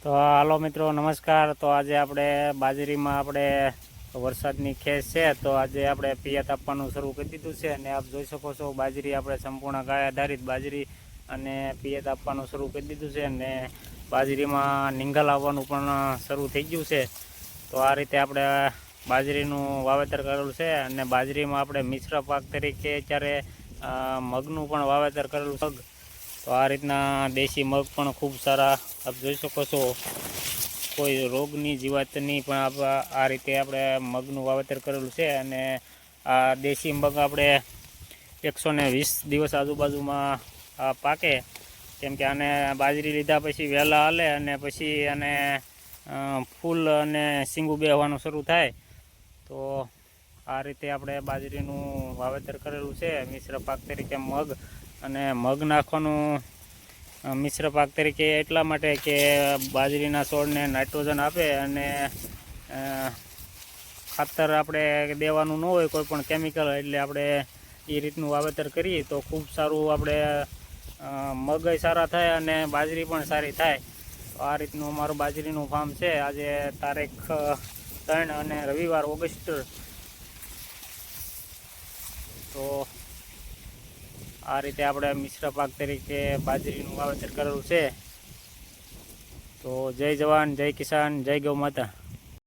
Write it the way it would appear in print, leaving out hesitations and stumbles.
તો હાલો મિત્રો નમસ્કાર। તો આજે આપણે બાજરીમાં આપણે વરસાદની ખેસ છે, તો આજે આપણે પિયત આપવાનું શરૂ કરી દીધું છે અને આપ જોઈ શકો છો બાજરી આપણે સંપૂર્ણ ગાય આધારિત બાજરી અને પિયત આપવાનું શરૂ કરી દીધું છે અને બાજરીમાં નિંગલ આવવાનું પણ શરૂ થઈ ગયું છે। તો આ રીતે આપણે બાજરીનું વાવેતર કરેલું છે અને બાજરીમાં આપણે મિશ્ર પાક તરીકે અત્યારે મગનું પણ વાવેતર કરેલું છે। તો આ રીતના દેશી મગ પણ ખૂબ સારા આપ જોઈ શકો છો, કોઈ રોગની જીવાતની પણ આ રીતે આપણે મગનું વાવેતર કરેલું છે અને આ દેશી મગ આપણે 120 દિવસ આજુબાજુમાં પાકે, કેમ કે આને બાજરી લીધા પછી વહેલા હાલે અને પછી આને ફૂલ અને શીંગું બેહવાનું શરૂ થાય। તો આ રીતે આપણે બાજરીનું વાવેતર કરેલું છે મિશ્ર પાક તરીકે મગ, અને મગ નાખવાનું મિશ્ર પાક તરીકે એટલા માટે કે બાજરીના છોડને નાઇટ્રોજન આપે અને ખાતર આપણે દેવાનું ન હોય કોઈ પણ કેમિકલ, એટલે આપણે એ રીતનું વાવેતર કરીએ તો ખૂબ સારું આપણે મગય સારા થાય અને બાજરી પણ સારી થાય। તો આ રીતનું અમારું બાજરીનું ફાર્મ છે। આજે તારીખ 3 અને રવિવાર ઓગસ્ટ। તો આ રીતે આપણે મિશ્ર પાક તરીકે બાજરીનું વાવેતર કરેલું છે। તો જય જવાન, જય કિસાન, જય ગૌ માતા।